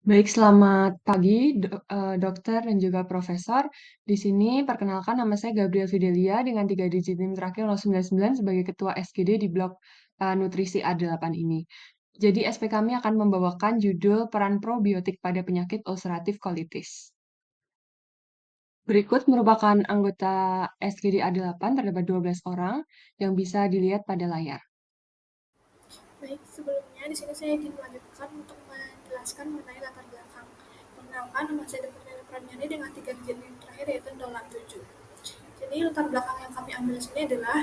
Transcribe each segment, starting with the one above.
Baik, selamat pagi, dokter dan juga profesor. Di sini perkenalkan nama saya Gabriel Fidelia dengan 3 digit NIM terakhir 099 sebagai Ketua SGD di Blok Nutrisi A8 ini. Jadi SP kami akan membawakan judul Peran Probiotik pada Penyakit Ulceratif Colitis. Berikut merupakan anggota SGD A8, terdapat 12 orang yang bisa dilihat pada layar. Baik, sebelumnya di sini saya ingin melanjutkan untuk menjelaskan mengenai latar belakang. Perkenalkan, nama saya Dr. Pranyani dengan 3 digit NIM terakhir yaitu 067. Jadi latar belakang yang kami ambil di sini adalah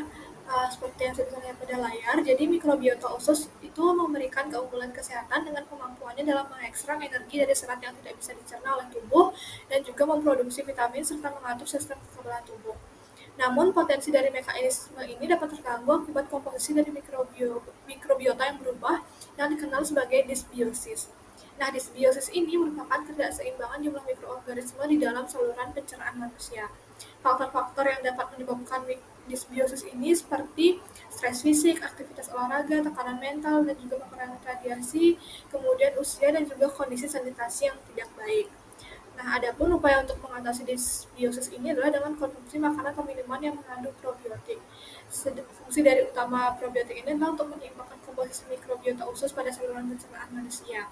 seperti yang sudah terlihat pada layar. Jadi mikrobiota usus itu memberikan keunggulan kesehatan dengan kemampuannya dalam mengekstrak energi dari serat yang tidak bisa dicerna oleh tubuh dan juga memproduksi vitamin serta mengatur sistem kekebalan tubuh. Namun, potensi dari mekanisme ini dapat terganggu akibat komposisi dari mikrobiota yang berubah yang dikenal sebagai dysbiosis. Nah, dysbiosis ini merupakan ketidakseimbangan jumlah mikroorganisme di dalam saluran pencernaan manusia. Faktor-faktor yang dapat menyebabkan dysbiosis ini seperti stres fisik, aktivitas olahraga, tekanan mental, dan juga paparan radiasi, kemudian usia dan juga kondisi sanitasi yang tidak baik. Nah, adapun upaya untuk mengatasi dysbiosis ini adalah dengan konsumsi makanan atau minuman yang mengandung probiotik. Fungsi dari utama probiotik ini adalah untuk menyeimbangkan komposisi mikrobiota usus pada saluran pencernaan manusia.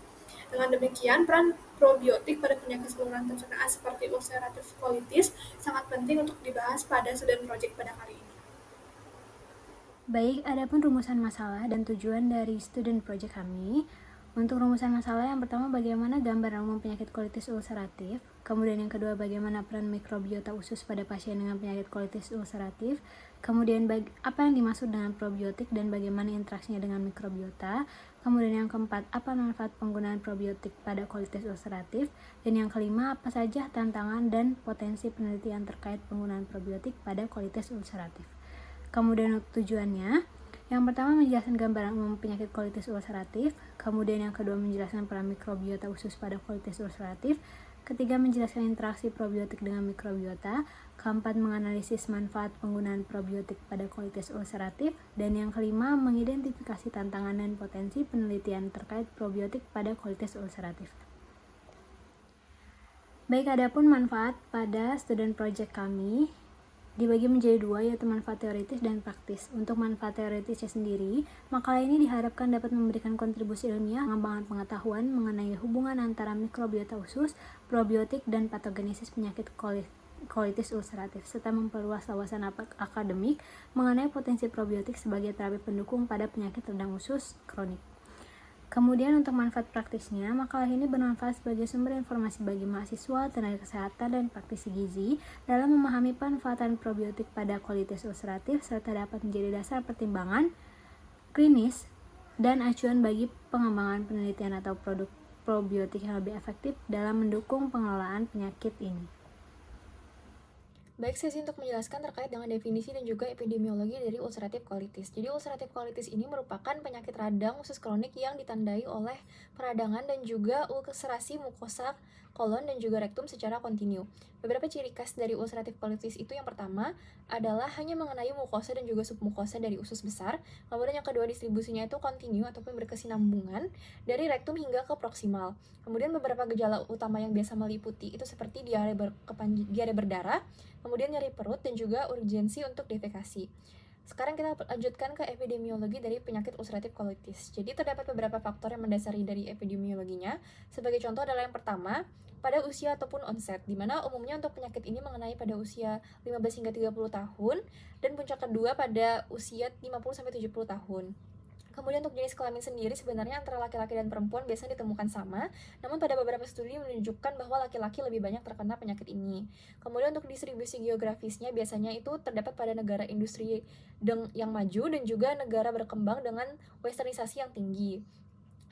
Dengan demikian, peran probiotik pada penyakit saluran pencernaan seperti ulcerative colitis sangat penting untuk dibahas pada student project pada kali ini. Baik, adapun rumusan masalah dan tujuan dari student project kami. Untuk rumusan masalah yang pertama, bagaimana gambaran umum penyakit kolitis ulceratif. Kemudian yang kedua, bagaimana peran mikrobiota usus pada pasien dengan penyakit kolitis ulceratif. Kemudian apa yang dimaksud dengan probiotik dan bagaimana interaksinya dengan mikrobiota. Kemudian yang keempat, apa manfaat penggunaan probiotik pada kolitis ulceratif. Dan yang kelima, apa saja tantangan dan potensi penelitian terkait penggunaan probiotik pada kolitis ulceratif. Kemudian tujuannya, yang pertama menjelaskan gambaran umum penyakit kolitis ulceratif, kemudian yang kedua menjelaskan peran mikrobiota usus pada kolitis ulceratif, ketiga menjelaskan interaksi probiotik dengan mikrobiota, keempat menganalisis manfaat penggunaan probiotik pada kolitis ulceratif, dan yang kelima mengidentifikasi tantangan dan potensi penelitian terkait probiotik pada kolitis ulceratif. Baik, adapun manfaat pada student project kami dibagi menjadi dua, yaitu manfaat teoritis dan praktis. Untuk manfaat teoritisnya sendiri, makalah ini diharapkan dapat memberikan kontribusi ilmiah pengembangan pengetahuan mengenai hubungan antara mikrobiota usus, probiotik, dan patogenesis penyakit kolitis ulceratif, serta memperluas wawasan akademik mengenai potensi probiotik sebagai terapi pendukung pada penyakit radang usus kronik. Kemudian untuk manfaat praktisnya, makalah ini bermanfaat sebagai sumber informasi bagi mahasiswa, tenaga kesehatan, dan praktisi gizi dalam memahami pemanfaatan probiotik pada kolitis ulceratif serta dapat menjadi dasar pertimbangan klinis dan acuan bagi pengembangan penelitian atau produk probiotik yang lebih efektif dalam mendukung pengelolaan penyakit ini. Baik, sesi untuk menjelaskan terkait dengan definisi dan juga epidemiologi dari ulcerative colitis. Jadi, ulcerative colitis ini merupakan penyakit radang usus kronik yang ditandai oleh peradangan dan juga ulcerasi mukosa kolon dan juga rektum secara kontinu. Beberapa ciri khas dari ulcerative colitis itu yang pertama adalah hanya mengenai mukosa dan juga submukosa dari usus besar. Kemudian yang kedua, distribusinya itu kontinu ataupun berkesinambungan dari rektum hingga ke proksimal. Kemudian beberapa gejala utama yang biasa meliputi itu seperti diare berdarah, kemudian nyeri perut, dan juga urgensi untuk defekasi. Sekarang kita lanjutkan ke epidemiologi dari penyakit ulcerative colitis. Jadi terdapat beberapa faktor yang mendasari dari epidemiologinya. Sebagai contoh adalah yang pertama, pada usia ataupun onset, di mana umumnya untuk penyakit ini mengenai pada usia 15 hingga 30 tahun, dan puncak kedua pada usia 50 sampai 70 tahun. Kemudian untuk jenis kelamin sendiri sebenarnya antara laki-laki dan perempuan biasanya ditemukan sama, namun pada beberapa studi menunjukkan bahwa laki-laki lebih banyak terkena penyakit ini. Kemudian untuk distribusi geografisnya biasanya itu terdapat pada negara industri yang maju dan juga negara berkembang dengan westernisasi yang tinggi.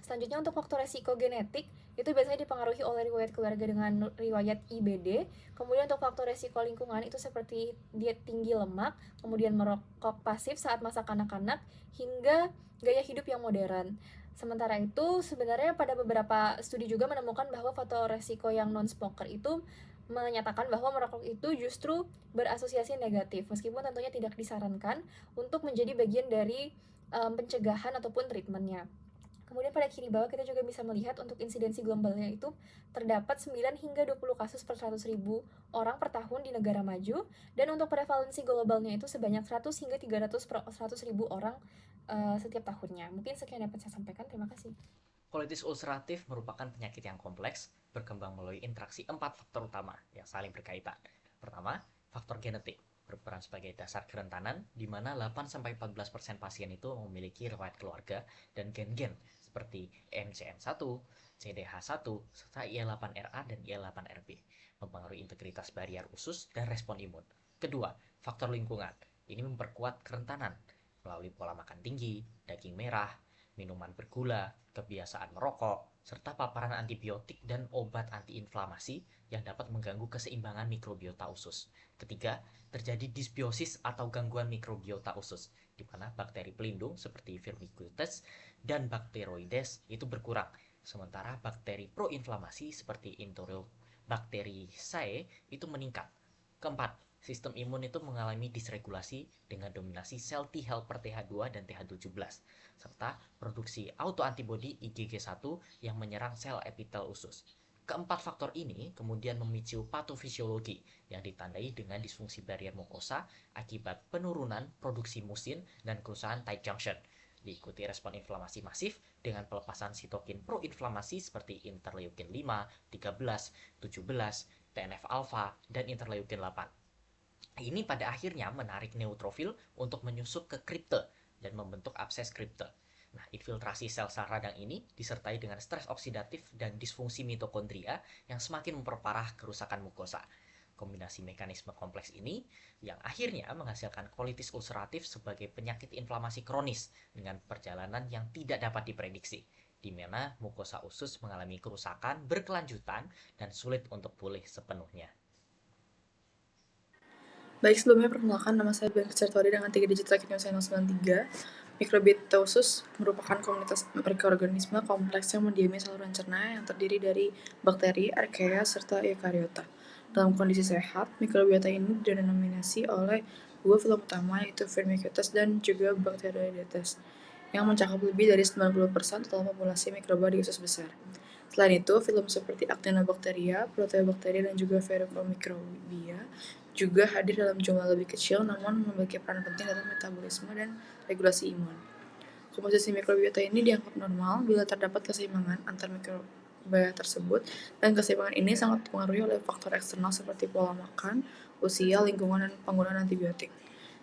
Selanjutnya untuk faktor resiko genetik itu biasanya dipengaruhi oleh riwayat keluarga dengan riwayat IBD. Kemudian untuk faktor resiko lingkungan itu seperti diet tinggi lemak, kemudian merokok pasif saat masa kanak-kanak, hingga gaya hidup yang modern. Sementara itu sebenarnya pada beberapa studi juga menemukan bahwa faktor resiko yang non-smoker itu menyatakan bahwa merokok itu justru berasosiasi negatif, meskipun tentunya tidak disarankan untuk menjadi bagian dari pencegahan ataupun treatmentnya. Kemudian pada kiri bawah kita juga bisa melihat untuk insidensi globalnya itu terdapat 9 hingga 20 kasus per 100.000 orang per tahun di negara maju, dan untuk prevalensi globalnya itu sebanyak 100 hingga 300 per 100.000 orang setiap tahunnya. Mungkin sekian dapat saya sampaikan, terima kasih. Colitis ulceratif merupakan penyakit yang kompleks, berkembang melalui interaksi 4 faktor utama yang saling berkaitan. Pertama, faktor genetik berperan sebagai dasar kerentanan, di mana 8-14% pasien itu memiliki riwayat keluarga dan gen-gen seperti MCN1, CDH1, serta IL8RA dan IL8RB, mempengaruhi integritas barrier usus dan respon imun. Kedua, faktor lingkungan. Ini memperkuat kerentanan melalui pola makan tinggi, daging merah, minuman bergula, kebiasaan merokok, serta paparan antibiotik dan obat antiinflamasi yang dapat mengganggu keseimbangan mikrobiota usus. Ketiga, terjadi dysbiosis atau gangguan mikrobiota usus, di mana bakteri pelindung seperti Firmicutes dan Bacteroides itu berkurang, sementara bakteri proinflamasi seperti Enterobacteriaceae itu meningkat. Keempat, sistem imun itu mengalami disregulasi dengan dominasi sel T helper TH2 dan TH17, serta produksi autoantibodi IgG1 yang menyerang sel epitel usus. Keempat faktor ini kemudian memicu patofisiologi yang ditandai dengan disfungsi barrier mukosa akibat penurunan produksi musin dan kerusakan tight junction. Diikuti respon inflamasi masif dengan pelepasan sitokin proinflamasi seperti interleukin 5, 13, 17, TNF-alpha, dan interleukin 8. Ini pada akhirnya menarik neutrofil untuk menyusup ke kripte dan membentuk abses kripte. Nah, infiltrasi sel-sel radang ini disertai dengan stres oksidatif dan disfungsi mitokondria yang semakin memperparah kerusakan mukosa. Kombinasi mekanisme kompleks ini yang akhirnya menghasilkan colitis ulceratif sebagai penyakit inflamasi kronis dengan perjalanan yang tidak dapat diprediksi, di mana mukosa usus mengalami kerusakan berkelanjutan dan sulit untuk pulih sepenuhnya. Baik, sebelumnya perkenalkan, nama saya Bianca Certori dengan 3 digit terakhirnya saya 093. Mikrobiota usus merupakan komunitas mikroorganisme kompleks yang mendiami saluran cerna yang terdiri dari bakteri, archaea, serta eukariota. Dalam kondisi sehat, mikrobiota ini didenominasi oleh 2 filum utama, yaitu Firmicutes dan juga Bacteroidetes, yang mencakup lebih dari 90% total populasi mikroba di usus besar. Selain itu, filum seperti Actinobacteria, Proteobacteria, dan juga Verrucomicrobia juga hadir dalam jumlah lebih kecil namun memiliki peran penting dalam metabolisme dan regulasi imun. Komposisi mikrobiota ini dianggap normal bila terdapat keseimbangan antar mikroba tersebut, dan keseimbangan ini sangat dipengaruhi oleh faktor eksternal seperti pola makan, usia, lingkungan, dan penggunaan antibiotik.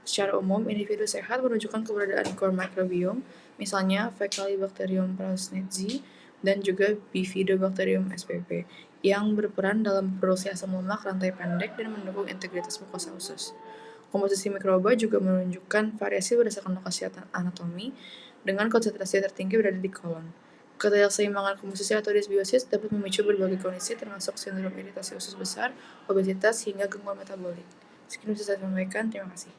Secara umum, individu sehat menunjukkan keberadaan core microbiome, misalnya Faecalibacterium prausnitzii dan juga Bifidobacterium spp, yang berperan dalam produksi asam lemak rantai pendek dan mendukung integritas mukosa usus. Komposisi mikroba juga menunjukkan variasi berdasarkan lokasi anatomi, dengan konsentrasi tertinggi berada di kolon. Ketidakseimbangan komposisi atau dysbiosis dapat memicu berbagai kondisi termasuk sindrom iritasi usus besar, obesitas, hingga gangguan metabolik. Sekian bisa saya sampaikan, terima kasih.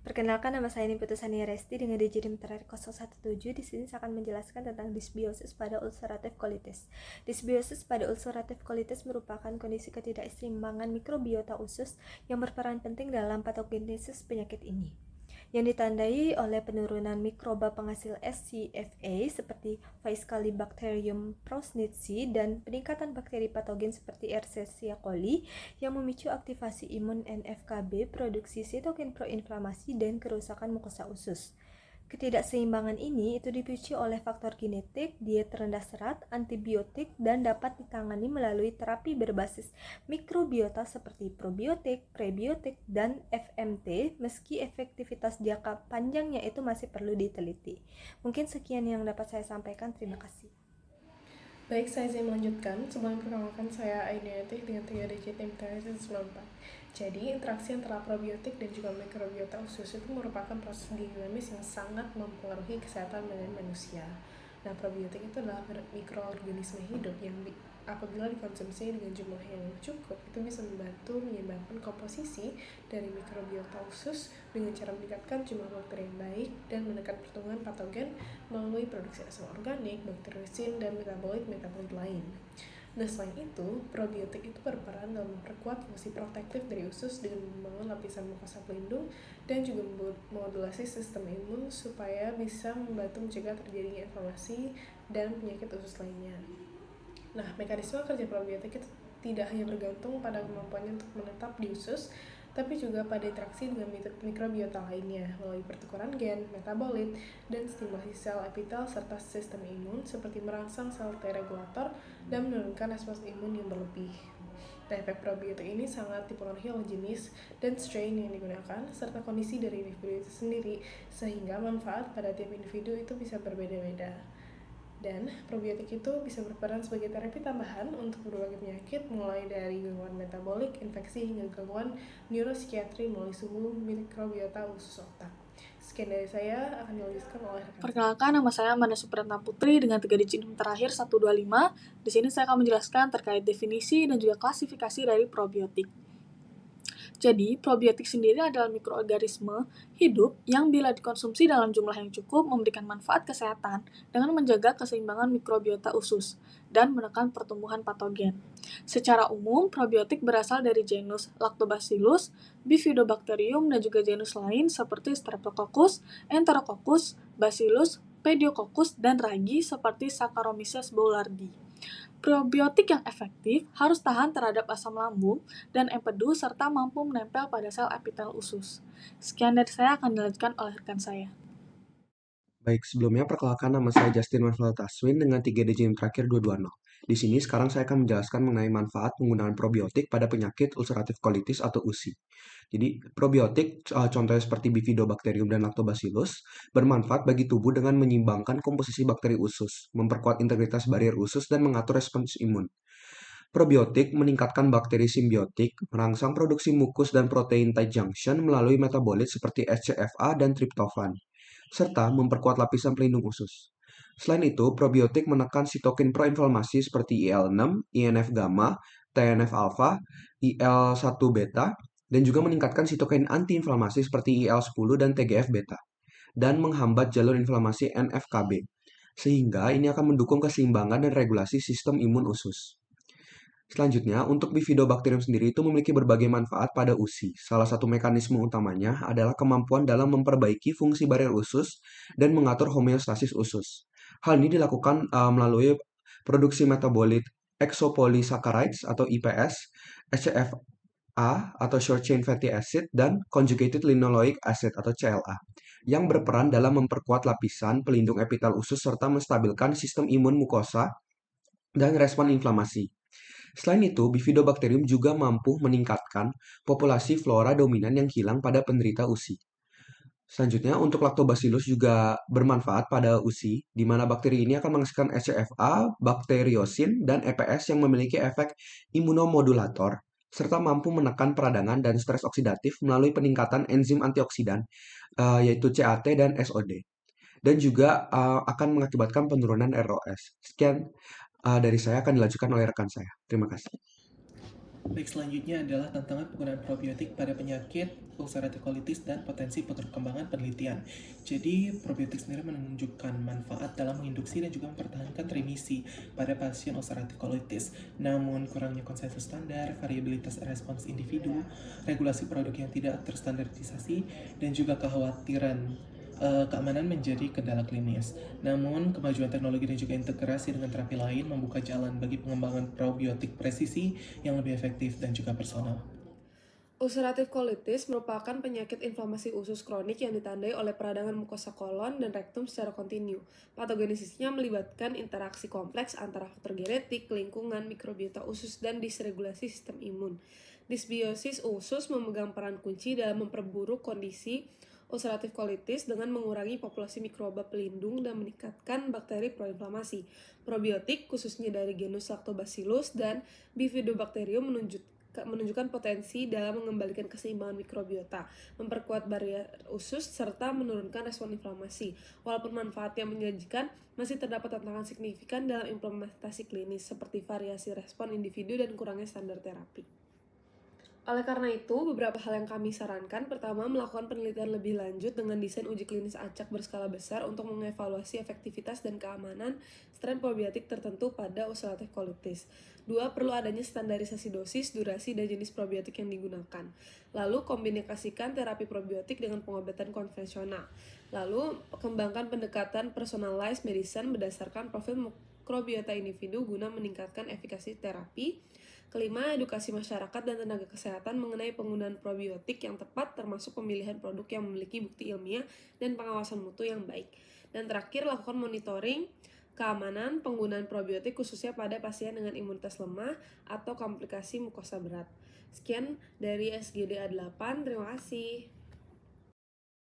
Perkenalkan, nama saya Niputusani Resti dengan digirim terakhir 017. Di sini saya akan menjelaskan tentang dysbiosis pada ulcerative colitis. Dysbiosis pada ulcerative colitis merupakan kondisi ketidakseimbangan mikrobiota usus yang berperan penting dalam patogenesis penyakit ini, yang ditandai oleh penurunan mikroba penghasil SCFA seperti Faecalibacterium prausnitzii dan peningkatan bakteri patogen seperti Escherichia coli yang memicu aktivasi imun NF-kB, produksi sitokin proinflamasi, dan kerusakan mukosa usus. Ketidakseimbangan ini itu dipicu oleh faktor genetik, diet rendah serat, antibiotik, dan dapat ditangani melalui terapi berbasis mikrobiota seperti probiotik, prebiotik, dan FMT, meski efektivitas jangka panjangnya itu masih perlu diteliti. Mungkin sekian yang dapat saya sampaikan, terima kasih. Baik, saya melanjutkan. Sebelum perkenalkan, saya Ainiati dengan 3 digit MTS 94. Jadi, interaksi antara probiotik dan juga mikrobiota usus itu merupakan proses dinamis yang sangat mempengaruhi kesehatan badan manusia. Nah, probiotik itu adalah mikroorganisme hidup yang apabila dikonsumsi dengan jumlah yang cukup, itu bisa membantu menyeimbangkan komposisi dari mikrobiota usus dengan cara meningkatkan jumlah bakteri yang baik dan menekan pertumbuhan patogen melalui produksi asam organik, bakteriosin, dan metabolit lain. Nah, selain itu, probiotik itu berperan dalam memperkuat fungsi protektif dari usus dengan membangun lapisan mukosa pelindung dan juga memodulasi sistem imun supaya bisa membantu mencegah terjadinya inflamasi dan penyakit usus lainnya. Nah, mekanisme kerja probiotik itu tidak hanya bergantung pada kemampuannya untuk menetap di usus, tapi juga pada interaksi dengan mikrobiota lainnya melalui pertukaran gen, metabolit, dan stimulasi sel epitel serta sistem imun seperti merangsang sel T regulator dan menurunkan respons imun yang berlebih. Nah, efek probiotik ini sangat dipengaruhi oleh jenis dan strain yang digunakan serta kondisi dari individu itu sendiri, sehingga manfaat pada tiap individu itu bisa berbeda-beda. Dan probiotik itu bisa berperan sebagai terapi tambahan untuk berbagai penyakit, mulai dari gangguan metabolik, infeksi, hingga gangguan neuropsikiatri melalui suhu mikrobiota usus otak. Sekian dari saya, akan dilanjutkan oleh rekan. Perkenalkan, nama saya Amanda Supratna Putri dengan 3 digit NIM terakhir 125. Di sini saya akan menjelaskan terkait definisi dan juga klasifikasi dari probiotik. Jadi, probiotik sendiri adalah mikroorganisme hidup yang bila dikonsumsi dalam jumlah yang cukup memberikan manfaat kesehatan dengan menjaga keseimbangan mikrobiota usus dan menekan pertumbuhan patogen. Secara umum, probiotik berasal dari genus Lactobacillus, Bifidobacterium, dan juga genus lain seperti Streptococcus, Enterococcus, Bacillus, Pediococcus, dan ragi seperti Saccharomyces boulardii. Probiotik yang efektif harus tahan terhadap asam lambung dan empedu serta mampu menempel pada sel epitel usus. Sekian dari saya akan dilanjutkan oleh rekan saya. Baik, sebelumnya perkenalkan nama saya Justin Manfred Taswin dengan 3 digit terakhir 220. Di sini sekarang saya akan menjelaskan mengenai manfaat penggunaan probiotik pada penyakit ulcerative colitis atau USI. Jadi, probiotik contohnya seperti Bifidobacterium dan Lactobacillus bermanfaat bagi tubuh dengan menyimbangkan komposisi bakteri usus, memperkuat integritas barrier usus dan mengatur respons imun. Probiotik meningkatkan bakteri simbiotik, merangsang produksi mukus dan protein tight junction melalui metabolit seperti SCFA dan triptofan, serta memperkuat lapisan pelindung usus. Selain itu, probiotik menekan sitokin proinflamasi seperti IL-6, INF-gamma, TNF-alpha, IL-1-beta, dan juga meningkatkan sitokin antiinflamasi seperti IL-10 dan TGF-beta, dan menghambat jalur inflamasi NF-kB, sehingga ini akan mendukung keseimbangan dan regulasi sistem imun usus. Selanjutnya, untuk Bifidobacterium sendiri itu memiliki berbagai manfaat pada usi. Salah satu mekanisme utamanya adalah kemampuan dalam memperbaiki fungsi barrier usus dan mengatur homeostasis usus. Hal ini dilakukan melalui produksi metabolit exopolysaccharides atau IPS, SCFA atau short chain fatty acid, dan conjugated linoleic acid atau CLA, yang berperan dalam memperkuat lapisan pelindung epitel usus serta menstabilkan sistem imun mukosa dan respon inflamasi. Selain itu, Bifidobacterium juga mampu meningkatkan populasi flora dominan yang hilang pada penderita USI. Selanjutnya, untuk Lactobacillus juga bermanfaat pada USI, di mana bakteri ini akan menghasilkan SCFA, bakteriosin, dan EPS yang memiliki efek imunomodulator, serta mampu menekan peradangan dan stres oksidatif melalui peningkatan enzim antioksidan, yaitu CAT dan SOD. Dan juga akan mengakibatkan penurunan ROS. Sekian dari saya, akan dilanjutkan oleh rekan saya. Terima kasih. Baik, selanjutnya adalah tantangan penggunaan probiotik pada penyakit ulcerative colitis dan potensi perkembangan penelitian. Jadi, probiotik sendiri menunjukkan manfaat dalam menginduksi dan juga mempertahankan remisi pada pasien ulcerative colitis. Namun, kurangnya konsensus standar, variabilitas respons individu, regulasi produk yang tidak terstandarisasi, dan juga kekhawatiran keamanan menjadi kendala klinis. Namun, kemajuan teknologi dan juga integrasi dengan terapi lain membuka jalan bagi pengembangan probiotik presisi yang lebih efektif dan juga personal. Ulcerative colitis merupakan penyakit inflamasi usus kronik yang ditandai oleh peradangan mukosa kolon dan rektum secara kontinu. Patogenesisnya melibatkan interaksi kompleks antara faktor genetik, lingkungan, mikrobiota usus, dan disregulasi sistem imun. Disbiosis usus memegang peran kunci dalam memperburuk kondisi ulcerative colitis dengan mengurangi populasi mikroba pelindung dan meningkatkan bakteri proinflamasi. Probiotik, khususnya dari genus Lactobacillus dan Bifidobacterium, menunjukkan potensi dalam mengembalikan keseimbangan mikrobiota, memperkuat barrier usus, serta menurunkan respon inflamasi. Walaupun manfaatnya menjanjikan, masih terdapat tantangan signifikan dalam implementasi klinis, seperti variasi respon individu dan kurangnya standar terapi. Oleh karena itu, beberapa hal yang kami sarankan, pertama, melakukan penelitian lebih lanjut dengan desain uji klinis acak berskala besar untuk mengevaluasi efektivitas dan keamanan strain probiotik tertentu pada ulcerative colitis. 2. Perlu adanya standarisasi dosis, durasi, dan jenis probiotik yang digunakan. Lalu, kombinasikan terapi probiotik dengan pengobatan konvensional. Lalu, kembangkan pendekatan personalized medicine berdasarkan profil mikrobiota individu guna meningkatkan efikasi terapi. Kelima, edukasi masyarakat dan tenaga kesehatan mengenai penggunaan probiotik yang tepat, termasuk pemilihan produk yang memiliki bukti ilmiah dan pengawasan mutu yang baik. Dan terakhir, lakukan monitoring keamanan penggunaan probiotik khususnya pada pasien dengan imunitas lemah atau komplikasi mukosa berat. Sekian dari SGD A8, terima kasih.